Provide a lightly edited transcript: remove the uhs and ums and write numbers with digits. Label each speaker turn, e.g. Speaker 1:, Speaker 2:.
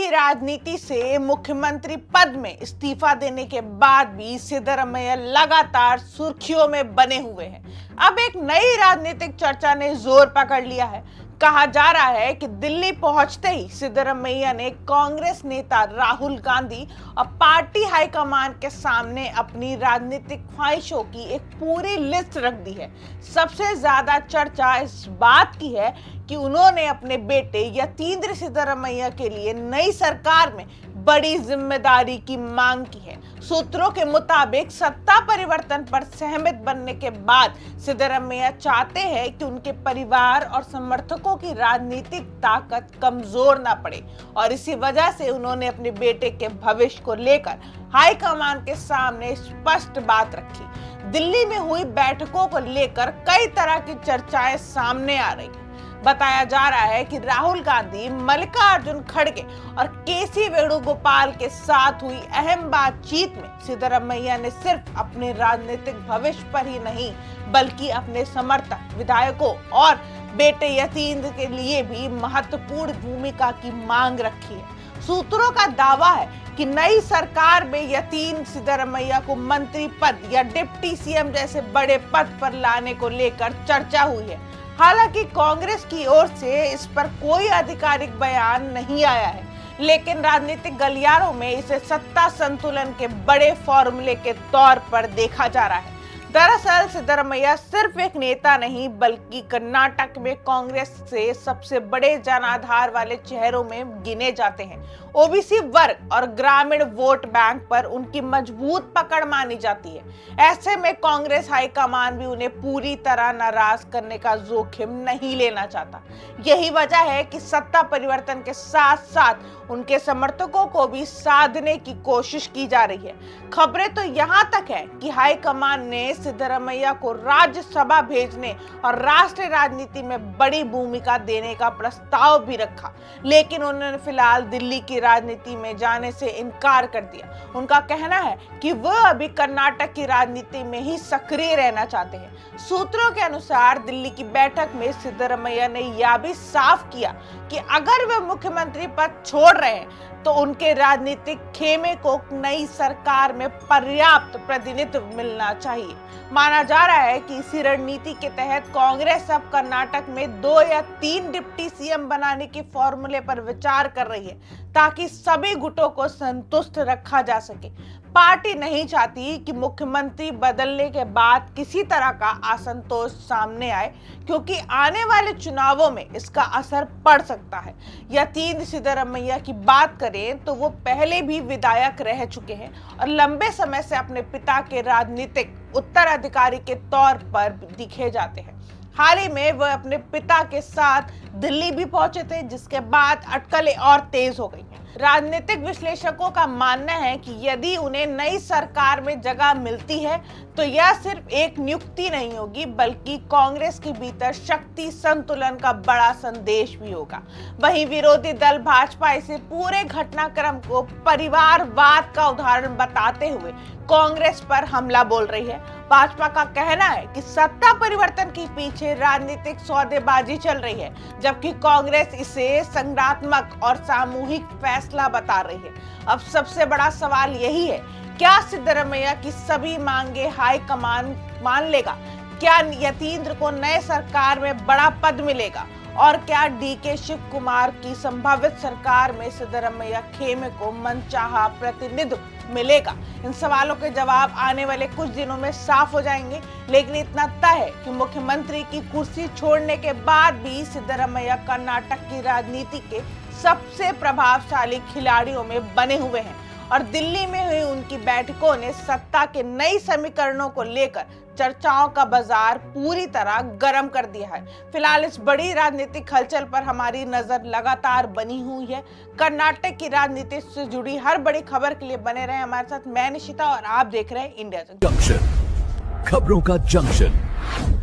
Speaker 1: की राजनीति से मुख्यमंत्री पद में इस्तीफा देने के बाद भी सिद्धरमैया लगातार सुर्खियों में बने हुए हैं। अब एक नई राजनीतिक चर्चा ने जोर पकड़ लिया है। कहा जा रहा है कि दिल्ली पहुंचते ही सिद्धरमैया ने कांग्रेस नेता राहुल गांधी और पार्टी हाईकमान के सामने अपनी राजनीतिक ख्वाहिशों की एक पूरी लिस्ट रख दी है। सबसे ज्यादा चर्चा इस बात की है कि उन्होंने अपने बेटे यतींद्र सिद्धरमैया के लिए नई सरकार में बड़ी जिम्मेदारी की मांग की है। सूत्रों के मुताबिक सत्ता परिवर्तन पर सहमत बनने के बाद सिद्धरमैया चाहते हैं कि उनके परिवार और समर्थकों की राजनीतिक ताकत कमजोर ना पड़े और इसी वजह से उन्होंने अपने बेटे के भविष्य को लेकर हाईकमान के सामने स्पष्ट बात रखी। दिल्ली में हुई बैठकों को लेकर कई तरह की चर्चाएं सामने आ रही हैं। बताया जा रहा है कि राहुल गांधी, मल्लिकार्जुन खड़गे और केसी वेणुगोपाल के साथ हुई अहम बातचीत में सिद्धरमैया ने सिर्फ अपने राजनीतिक भविष्य पर ही नहीं बल्कि अपने समर्थक, विधायकों और बेटे यतींद्र के लिए भी महत्वपूर्ण भूमिका की मांग रखी है। सूत्रों का दावा है कि नई सरकार में यतींद्र सिद्धरमैया को मंत्री पद या डिप्टी सीएम जैसे बड़े पद पर लाने को लेकर चर्चा हुई है। हालांकि कांग्रेस की ओर से इस पर कोई आधिकारिक बयान नहीं आया है, लेकिन राजनीतिक गलियारों में इसे सत्ता संतुलन के बड़े फॉर्मूले के तौर पर देखा जा रहा है। दरअसल सिद्धरमैया सिर्फ एक नेता नहीं बल्कि कर्नाटक में कांग्रेस से सबसे बड़े जनाधार वाले चेहरों में गिने जाते हैं। ओबीसी वर्ग और ग्रामीण वोट बैंक पर उनकी मजबूत पकड़ मानी जाती है। ऐसे में कांग्रेस हाईकमान भी उन्हें पूरी तरह नाराज करने का जोखिम नहीं लेना चाहता। यही वजह है कि सत्ता परिवर्तन के साथ साथ उनके समर्थकों को भी साधने की कोशिश की जा रही है। खबरें तो यहाँ तक है कि हाईकमान ने सिद्धरमैया को राज्यसभा भेजने और राष्ट्रीय राजनीति में बड़ी भूमिका देने का प्रस्ताव भी रखा, लेकिन उन्होंने फिलहाल दिल्ली की राजनीति में जाने से इनकार कर दिया। उनका कहना है कि वह अभी कर्नाटक की राजनीति में ही सक्रिय रहना चाहते हैं। सूत्रों के अनुसार दिल्ली की बैठक में सिद्धरमैया ने यह भी साफ किया कि अगर वे मुख्यमंत्री पद छोड़ रहे हैं तो उनके राजनीतिक खेमे को नई सरकार में पर्याप्त प्रतिनिधित्व मिलना चाहिए। माना जा रहा है कि इसी रणनीति के तहत कांग्रेस अब कर्नाटक में 2 या 3 डिप्टी सीएम बनाने के फॉर्मूले पर विचार कर रही है ताकि सभी गुटों को संतुष्ट रखा जा सके। पार्टी नहीं चाहती कि मुख्यमंत्री बदलने के बाद किसी तरह का असंतोष सामने आए, क्योंकि आने वाले चुनावों में इसका असर पड़ सकता है। यतींद्र सिद्धरमैया की बात करें तो वो पहले भी विधायक रह चुके हैं और लंबे समय से अपने पिता के राजनीतिक उत्तराधिकारी के तौर पर दिखे जाते हैं। हाल ही में वह अपने पिता के साथ दिल्ली भी पहुंचे थे, जिसके बाद अटकलें और तेज हो गई हैं। राजनीतिक विश्लेषकों का मानना है कि यदि उन्हें नई सरकार में जगह मिलती है तो यह सिर्फ एक नियुक्ति नहीं होगी बल्कि कांग्रेस के भीतर शक्ति संतुलन का बड़ा संदेश भी होगा। वहीं विरोधी दल भाजपा इसे पूरे घटनाक्रम को परिवारवाद का उदाहरण बताते हुए कांग्रेस पर हमला बोल रही है। भाजपा का कहना है कि सत्ता परिवर्तन के पीछे राजनीतिक सौदेबाजी चल रही है, जबकि कांग्रेस इसे संग्रात्मक और सामूहिक फैसला बता रही है। अब सबसे बड़ा सवाल यही है, क्या सिद्धरमैया की सभी मांगे हाईकमान मान लेगा? क्या यतींद्र को नए सरकार में बड़ा पद मिलेगा? और क्या डीके शिव कुमार की संभावित सरकार में सिद्धरमैया खेमे को मनचाहा प्रतिनिधित्व मिलेगा? इन सवालों के जवाब आने वाले कुछ दिनों में साफ हो जाएंगे, लेकिन इतना तय है कि मुख्यमंत्री की कुर्सी छोड़ने के बाद भी सिद्धरमैया कर्नाटक की राजनीति के सबसे प्रभावशाली खिलाड़ियों में बने हुए हैं और दिल्ली में हुई उनकी बैठकों ने सत्ता के नई समीकरणों को लेकर चर्चाओं का बाजार पूरी तरह गर्म कर दिया है। फिलहाल इस बड़ी राजनीतिक हलचल पर हमारी नजर लगातार बनी हुई है। कर्नाटक की राजनीति से जुड़ी हर बड़ी खबर के लिए बने रहे हमारे साथ। मैं निशिता और आप देख रहे हैं इंडिया जंक्शन,
Speaker 2: खबरों का जंक्शन।